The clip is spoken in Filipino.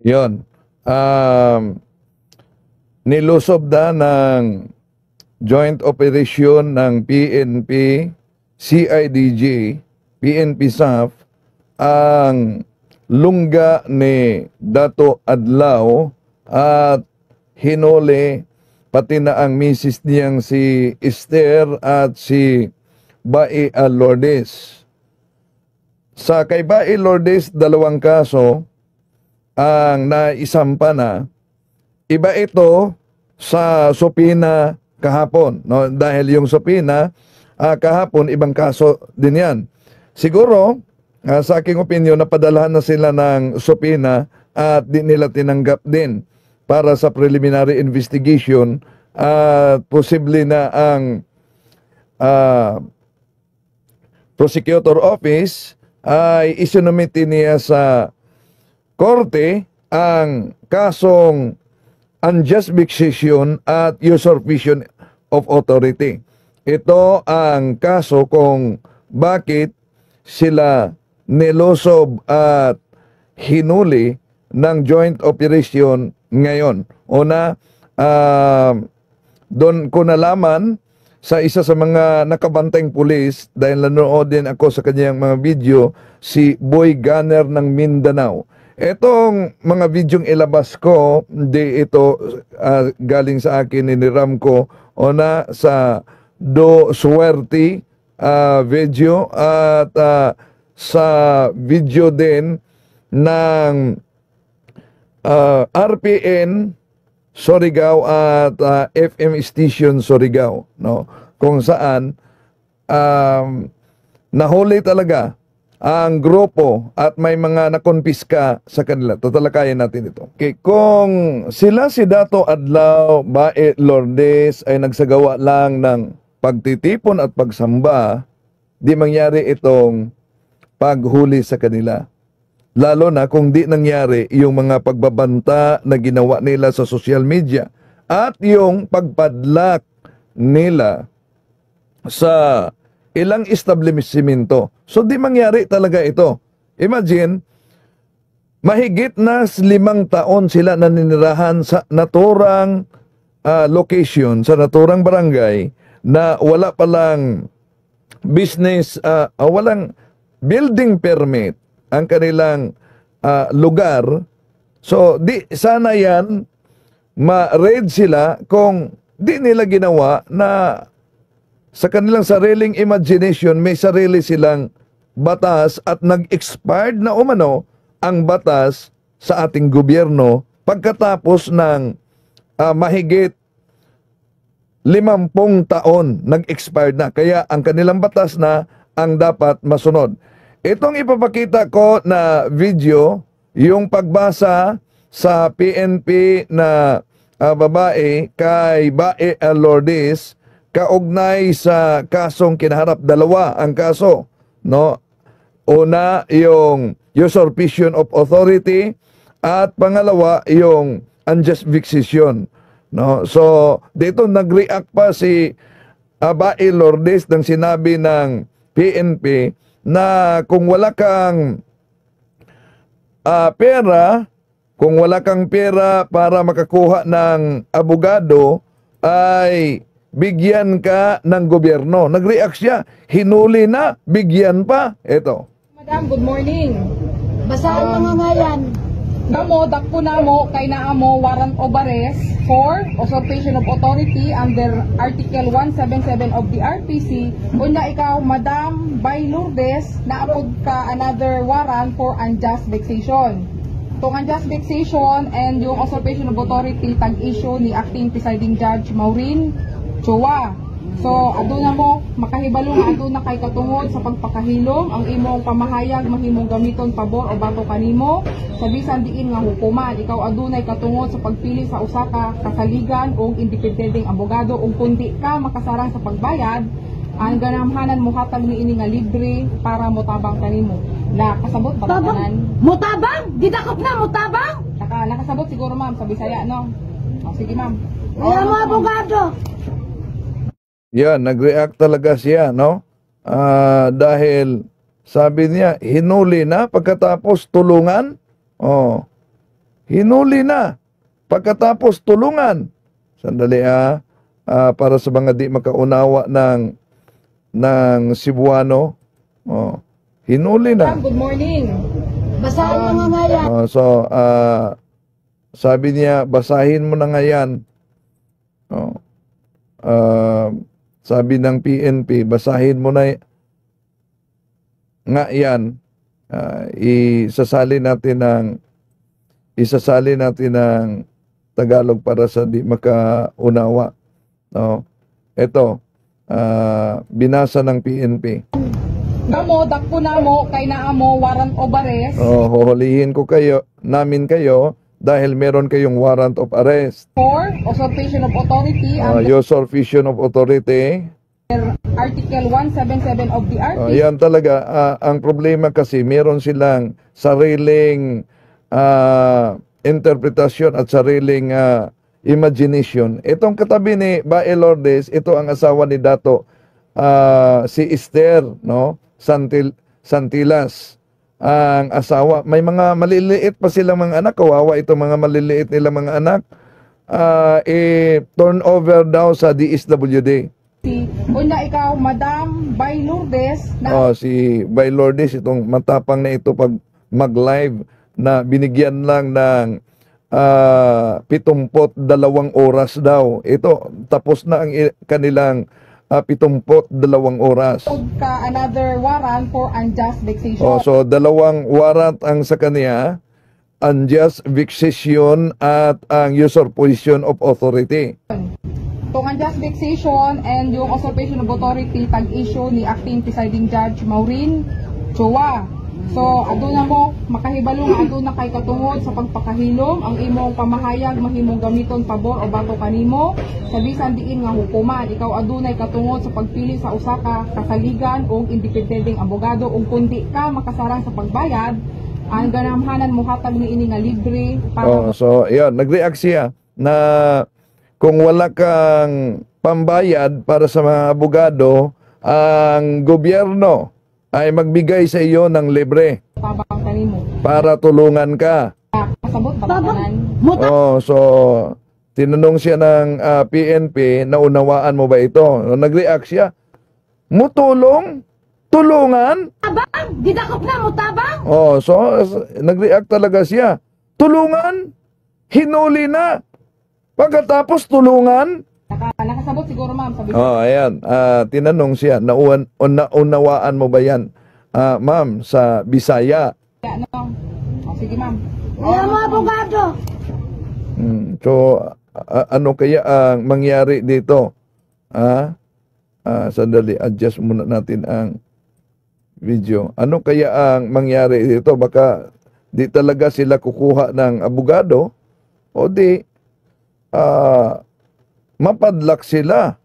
Yon. Nilusob na ng joint operation ng PNP, CIDG, PNP SAF ang lungga ni Dato Adlaw at hinuli pati na ang misis niyang si Esther at si Bae Lourdes. Sa kay Bae Lourdes, 2 kaso ang naisampa na. Iba ito sa supina kahapon, no? Dahil yung supina kahapon, ibang kaso din yan. Siguro, sa aking opinion, napadalahan na sila ng supina at di nila tinanggap din para sa preliminary investigation at posible na ang prosecutor office ay isinumiti niya sa korte ang kasong unjust vexation at usurpation of authority. Ito ang kaso kung bakit sila nilosob at hinuli ng joint operation ngayon. Una, doon ko nalaman sa isa sa mga nakabanteng pulis, dahil nanood din ako sa kanyang mga video, si Boy Gunner ng Mindanao. Etong mga videong ilabas ko, hindi ito galing sa akin, iniram ko ona sa Do Suerte video at sa video din ng RPN Surigao at FM Station Surigao, no? Kung saan nahuli talaga ang grupo at may mga nakonpiska sa kanila. Tatalakayin natin ito. Okay, kung sila si Dato Adlaw, Bae Lourdes ay nagsagawa lang ng pagtitipon at pagsamba, di mangyari itong paghuli sa kanila. Lalo na kung di nangyari yung mga pagbabanta na ginawa nila sa social media at yung pagpadlak nila sa ilang establishmento. So di mangyari talaga ito. Imagine, mahigit na 5 taon sila naninirahan sa naturang location, sa naturang barangay na wala palang business, walang building permit ang kanilang lugar. So di sana yan ma-raid sila kung di nila ginawa na sa kanilang sariling imagination, may sarili silang batas at nag-expired na umano ang batas sa ating gobyerno pagkatapos ng mahigit 50 taon nag-expired na. Kaya ang kanilang batas na ang dapat masunod. Itong ipapakita ko na video, yung pagbasa sa PNP na babae kay Bae Lourdes, kaugnay sa kasong kinaharap. 2 ang kaso, no? Una, yung usurpation of authority at pangalawa, yung unjust vexation, no? So, dito nag-react pa si Bae Lourdes nang sinabi ng PNP na kung wala kang pera, kung wala kang pera para makakuha ng abogado, ay bigyan ka ng gobyerno. Nag-react siya. Hinuli na, bigyan pa. Ito. Madam, good morning. Basahin mo nga yan. Namo, dakpo namo, kay naamo warrant of arrest for usurpation of authority under Article 177 of the RPC. Una ikaw, Madam Bay Lourdes, naapod ka another warrant for unjust vexation. Itong unjust vexation and yung usurpation of authority, tag-issue ni Acting Presiding Judge Maureen Chua. So, aduna mo, makahibalo nga aduna kay katungod sa pagpakahilom, ang imong pamahayag mahimong gamiton pabor o bato kanimo sa bisan diin nga hukuman. Ikaw adunay katungod sa pagpili sa usa ka kasaligan o independenteng abogado ug kundi ka makasarang sa pagbayad, ang ganamhanan mo hatag ni ini nga libre para motabang kanimo. Na kasabot ba tanan? Mutabang? Didakop na, mutabang? Nakasabot siguro ma'am sa Bisaya, no? O, sige ma'am. Kaya mo abogado. Yan, nag-react talaga siya, no? Dahil sabi niya, hinuli na pagkatapos tulungan. Oh, hinuli na pagkatapos tulungan. Sandali para sa mga di makaunawa ng Cebuano. Oh, hinuli na. Ma'am, good morning. Basahin mo nga yan. So, sabi niya, basahin mo na nga yan. Oh. Sabi ng PNP, basahin mo na nga yan. Isasali natin ng Tagalog para sa di makaunawa. No? Ito, binasa ng PNP. Namo, dakpo namo, kay naamo warrant of arrest Huhulihin ko namin kayo dahil meron kayong warrant of arrest. for usurpation of authority under Usurpation of authority. Article 177 of the RPC. Yan talaga. Ang problema kasi meron silang sariling interpretasyon at sariling imagination. Itong katabi ni Bae Lourdes, ito ang asawa ni Dato si Esther, no? Santilas ang asawa. May mga maliliit pa silang mga anak. Kawawa itong mga maliliit nilang mga anak. Turn over daw sa DSWD. Una ikaw, Madam Bay Lourdes, Si Bay Lourdes, itong matapang na ito pag mag-live na binigyan lang ng 72 oras daw. Ito, tapos na ang kanilang 72 oras. ka another warrant for unjust vexation. So 2 warrant ang sa kanya, unjust vexation at ang usurpation of authority. Itong unjust vexation and yung usurpation of authority, tag-issue ni Acting Presiding Judge Maureen Chua. So, aduna mo, makahibalo nga aduna kay katungod sa pagpakahilom, ang imong pamahayag mahimong gamiton pabor o bato kanimo sa bisan diin nga hukuman. Ikaw adunay katungod sa pagpili sa usa ka kasaligan o independenteng abogado ug kundi ka makasarang sa pagbayad, ang ganamhanan mo hatag ni ini nga libre para So, yan, nag-react siya na kung wala kang pambayad para sa mga abogado, ang gobyerno ay magbigay sa iyo ng libre tabang kanimo. para tulungan ka. Kasabot ba tanan? So tinanong siya ng PNP, naunawaan mo ba ito? Nag-react siya, mutulong? Tulungan? Mutabang? Didakop na, mutabang? So nag-react talaga siya. Tulungan? Hinuli na. Pagkatapos tulungan? Nakasabot siguro ma'am sabi. Ayan. Tinanong siya, naunawaan mo ba yan? Ma'am, sa Bisaya. No. Sige ma'am. Kaya mo abogado. So, ano kaya ang mangyari dito? Sandali, adjust muna natin ang video. Ano kaya ang mangyari dito? Baka di talaga sila kukuha ng abogado o di mapadlak sila